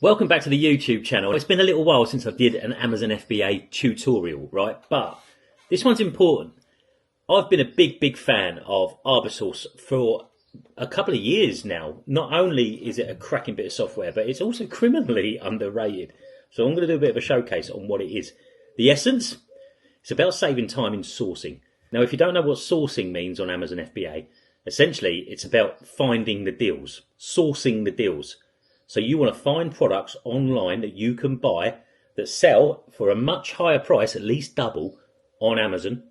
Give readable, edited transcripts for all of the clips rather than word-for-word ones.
Welcome back to the YouTube channel. It's been a little while since I did an Amazon FBA tutorial, right? But this one's important. I've been a big fan of Arbisource for a couple of years now. Not only is it a cracking bit of software, but it's also criminally underrated. So I'm going to do a bit of a showcase on what it is. The essence, it's about saving time in sourcing. Now, if you don't know what sourcing means on Amazon FBA, essentially it's about finding the deals, sourcing the deals. So you want to find products online that you can buy that sell for a much higher price, at least double, on Amazon.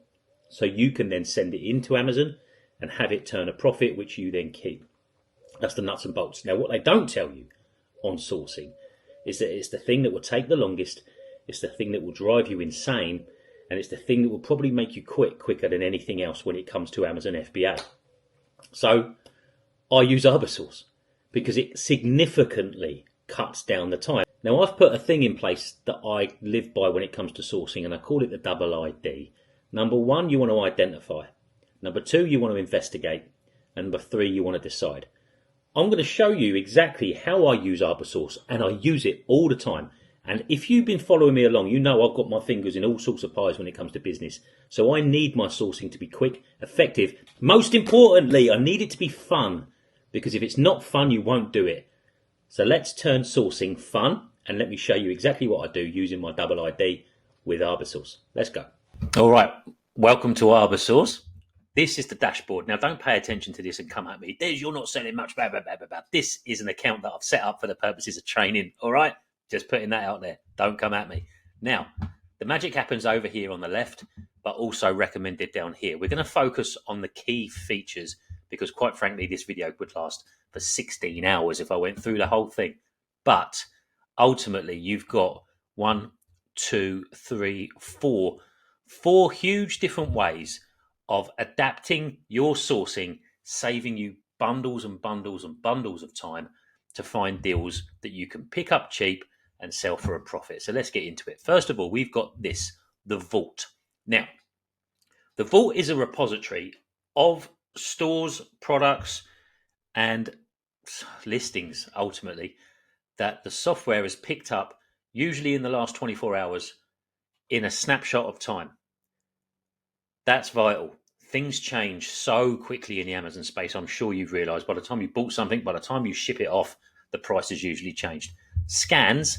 So you can then send it into Amazon and have it turn a profit, which you then keep. That's the nuts and bolts. Now, what they don't tell you on sourcing is that it's the thing that will take the longest, it's the thing that will drive you insane, and it's the thing that will probably make you quit quicker than anything else when it comes to Amazon FBA. So I use Arbisource because it significantly cuts down the time. Now, I've put a thing in place that I live by when it comes to sourcing, and I call it the double ID. Number one, you want to identify. Number two, you want to investigate. And number three, you want to decide. I'm going to show you exactly how I use Arbisource, and I use it all the time. And if you've been following me along, you know I've got my fingers in all sorts of pies when it comes to business. So I need my sourcing to be quick, effective. Most importantly, I need it to be fun. Because if it's not fun, you won't do it. So let's turn sourcing fun, and let me show you exactly what I do using my double ID with Arbisource. Let's go. All right, welcome to Arbisource. This is the dashboard. Now, don't pay attention to this and come at me. Des, you're not selling much. Blah, blah, blah, blah, blah. This is an account that I've set up for the purposes of training. All right, just putting that out there. Don't come at me. Now, the magic happens over here on the left, but also recommended down here. We're going to focus on the key features because, quite frankly, this video would last for 16 hours if I went through the whole thing. But ultimately, you've got 1, 2, 3, 4 huge different ways of adapting your sourcing, saving you bundles and bundles and bundles of time to find deals that you can pick up cheap and sell for a profit. So let's get into it. First of all, we've got this, the Vault. Now, the Vault is a repository of stores, products, and listings, ultimately, that the software has picked up, usually in the last 24 hours, in a snapshot of time. That's vital. Things change so quickly in the Amazon space. I'm sure you've realized by the time you bought something, by the time you ship it off, the price has usually changed. Scans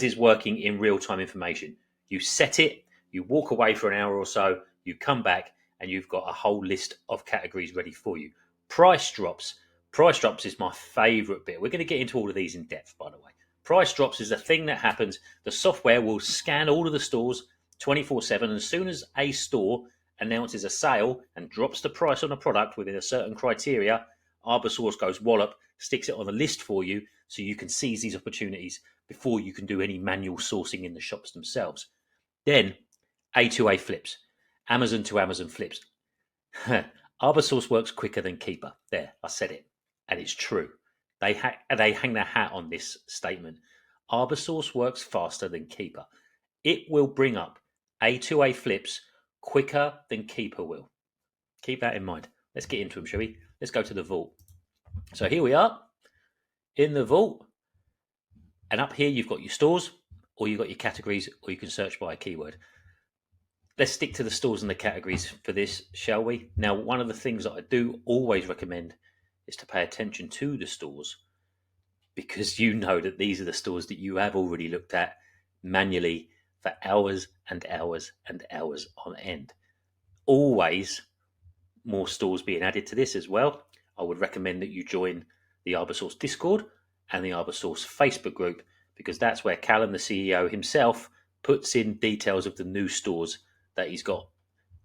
is working in real-time information. You set it, you walk away for an hour or so, you come back, and you've got a whole list of categories ready for you. Price drops is my favorite bit. We're going to get into all of these in depth, by the way. Price drops is a thing that happens. The software will scan all of the stores 24/7, and as soon as a store announces a sale and drops the price on a product within a certain criteria, Arbisource goes wallop, sticks it on the list for you so you can seize these opportunities before you can do any manual sourcing in the shops themselves. Then A2A flips, Amazon to Amazon flips. Arbisource works quicker than Keeper. There, I said it, and it's true. They hang their hat on this statement. Arbisource works faster than Keeper. It will bring up A2A flips quicker than Keeper will. Keep that in mind. Let's get into them, shall we? Let's go to the Vault. So here we are in the Vault. And up here, you've got your stores, or you've got your categories, or you can search by a keyword. Let's stick to the stores and the categories for this, shall we? Now, one of the things that I do always recommend is to pay attention to the stores, because you know that these are the stores that you have already looked at manually for hours and hours and hours on end. Always more stores being added to this as well. I would recommend that you join the Arbisource Discord and the Arbisource Facebook group, because that's where Callum, the CEO himself, puts in details of the new stores that he's got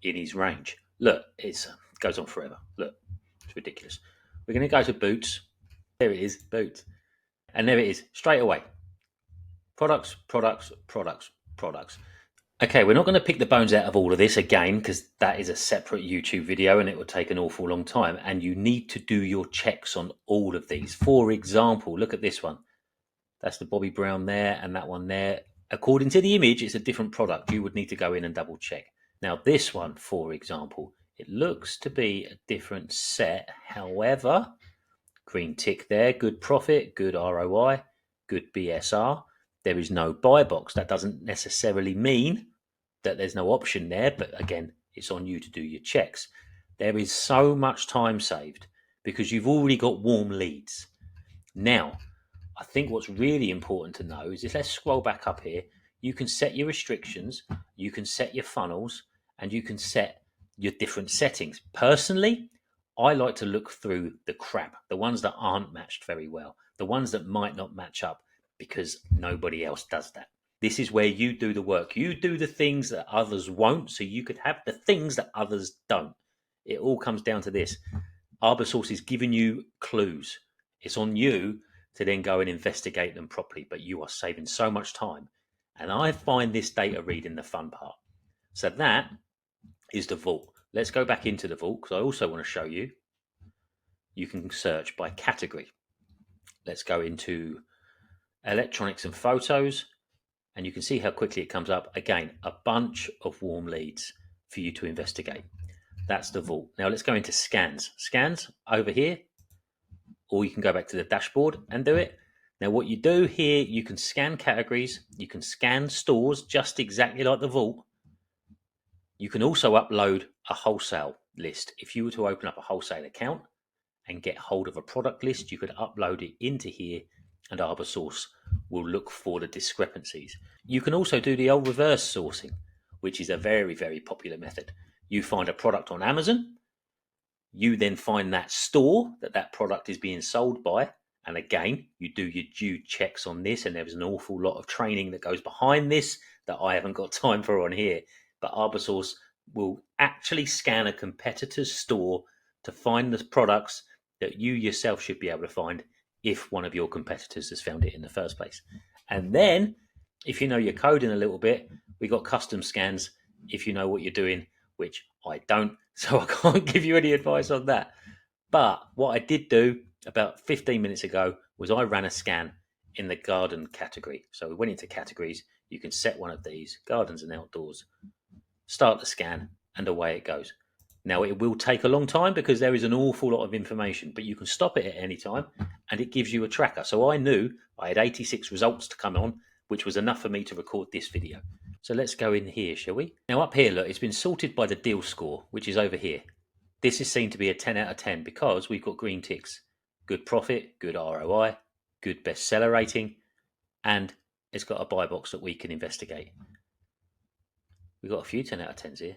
in his range. Look, it goes on forever. Look, it's ridiculous. We're going to go to Boots. There it is, Boots. And there it is, straight away. Products, products, products, products. Okay, we're not going to pick the bones out of all of this again, because that is a separate YouTube video and it would take an awful long time. And you need to do your checks on all of these. For example, look at this one. That's the Bobby Brown there and that one there. According to the image, it's a different product. You would need to go in and double check. Now, this one, for example, it looks to be a different set. However, green tick there, good profit, good ROI. good BSR. There is no buy box. That doesn't necessarily mean that there's no option there, but again, it's on you to do your checks. There is so much time saved because you've already got warm leads. Now, I think what's really important to know is if let's scroll back up here, you can set your restrictions, you can set your funnels, and you can set your different settings. Personally, I like to look through the crap, the ones that aren't matched very well, the ones that might not match up because nobody else does that. This is where you do the work. You do the things that others won't, so you could have the things that others don't. It all comes down to this. Arbisource is giving you clues. It's on you to then go and investigate them properly, but you are saving so much time. And I find this data reading the fun part. So that is the vault. Let's go back into the vault because I also want to show you. You can search by category. Let's go into electronics and photos, and you can see how quickly it comes up. Again, a bunch of warm leads for you to investigate. That's the vault. Now let's go into scans. Scans over here, or you can go back to the dashboard and do it. Now what you do here, you can scan categories, you can scan stores just exactly like the vault. You can also upload a wholesale list. If you were to open up a wholesale account and get hold of a product list, you could upload it into here and Arbisource will look for the discrepancies. You can also do the old reverse sourcing, which is a very, very popular method. You find a product on Amazon, you then find that store that product is being sold by, and again, you do your due checks on this, and there's an awful lot of training that goes behind this that I haven't got time for on here, but Arbisource will actually scan a competitor's store to find the products that you yourself should be able to find if one of your competitors has found it in the first place. And then, if you know your coding a little bit, we got custom scans if you know what you're doing, which I don't, so I can't give you any advice on that. But what I did do about 15 minutes ago was I ran a scan in the garden category. So we went into categories. You can set one of these, gardens and outdoors, start the scan, and away it goes. Now, it will take a long time because there is an awful lot of information, but you can stop it at any time and it gives you a tracker. So I knew I had 86 results to come on, which was enough for me to record this video. So let's go in here, shall we? Now up here, look, it's been sorted by the deal score, which is over here. This is seen to be a 10 out of 10 because we've got green ticks. Good profit, good ROI, good bestseller rating, and it's got a buy box that we can investigate. We've got a few 10 out of 10s here.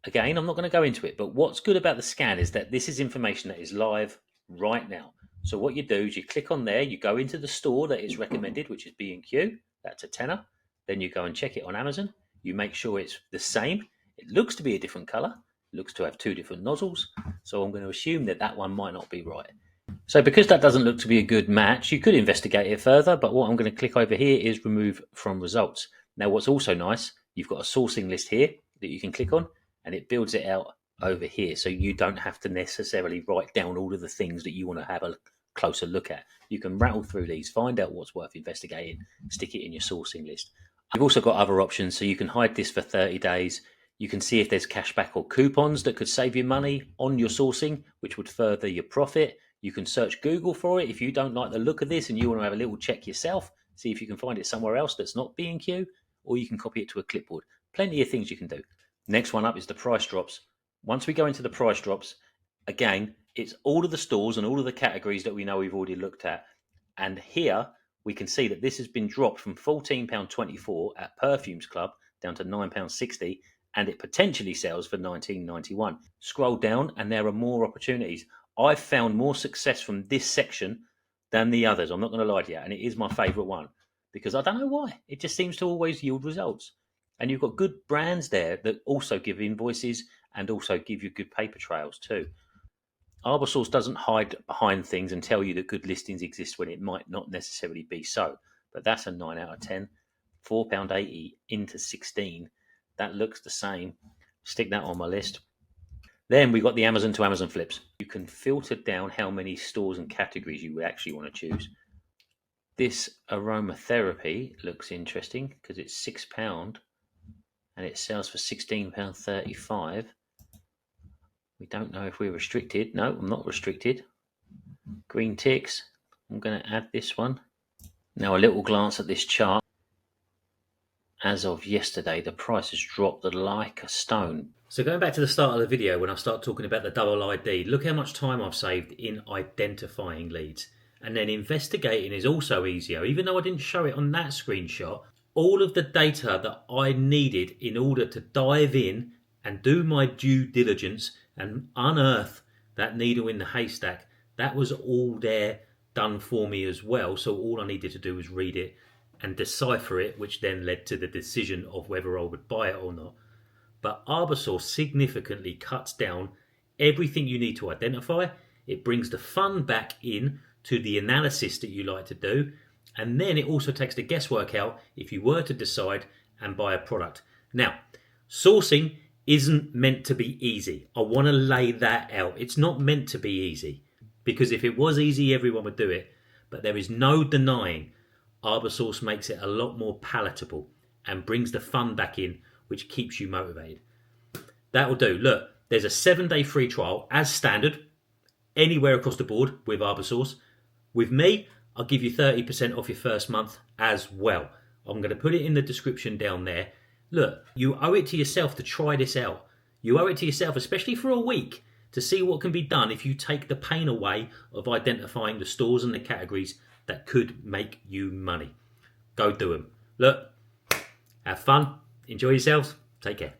Again, I'm not going to go into it, but what's good about the scan is that this is information that is live right now. So what you do is you click on there, you go into the store that is recommended, which is B&Q, that's a tenner. Then you go and check it on Amazon. You make sure it's the same. It looks to be a different color, looks to have two different nozzles. So I'm going to assume that that one might not be right. So because that doesn't look to be a good match, you could investigate it further, but what I'm going to click over here is remove from results. Now what's also nice, you've got a sourcing list here that you can click on, and it builds it out over here. So you don't have to necessarily write down all of the things that you want to have a closer look at. You can rattle through these, find out what's worth investigating, stick it in your sourcing list. You've also got other options. So you can hide this for 30 days. You can see if there's cashback or coupons that could save you money on your sourcing, which would further your profit. You can search Google for it if you don't like the look of this and you want to have a little check yourself, see if you can find it somewhere else that's not B&Q, or you can copy it to a clipboard. Plenty of things you can do. Next one up is the price drops. Once we go into the price drops, again, it's all of the stores and all of the categories that we know we've already looked at. And here we can see that this has been dropped from £14.24 at Perfumes Club down to £9.60, and it potentially sells for £19.91. Scroll down and there are more opportunities. I've found more success from this section than the others. I'm not going to lie to you, and it is my favourite one because I don't know why. It just seems to always yield results. And you've got good brands there that also give invoices and also give you good paper trails too. Arbisource doesn't hide behind things and tell you that good listings exist when it might not necessarily be so. But that's a 9 out of 10. £4.80 into 16. That looks the same. Stick that on my list. Then we got the Amazon to Amazon flips. You can filter down how many stores and categories you would actually want to choose. This aromatherapy looks interesting because it's £6 and it sells for £16.35. We don't know if we're restricted. No, I'm not restricted. Green ticks. I'm going to add this one. Now a little glance at this chart. As of yesterday, the price has dropped like a stone. So going back to the start of the video, when I start talking about the double ID, look how much time I've saved in identifying leads. And then investigating is also easier. Even though I didn't show it on that screenshot, all of the data that I needed in order to dive in and do my due diligence and unearth that needle in the haystack, that was all there done for me as well. So all I needed to do was read it and decipher it, which then led to the decision of whether I would buy it or not. But Arbisource significantly cuts down everything you need to identify. It brings the fun back in to the analysis that you like to do. And then it also takes the guesswork out if you were to decide and buy a product. Now, sourcing isn't meant to be easy. I want to lay that out. It's not meant to be easy, because if it was easy, everyone would do it. But there is no denying Arbisource makes it a lot more palatable and brings the fun back in, which keeps you motivated. That will do. Look, there's a 7-day free trial as standard anywhere across the board with Arbisource. With me, I'll give you 30% off your first month as well. I'm going to put it in the description down there. Look, you owe it to yourself to try this out. You owe it to yourself, especially for a week, to see what can be done if you take the pain away of identifying the stores and the categories that could make you money. Go do them. Look, have fun, enjoy yourselves, take care.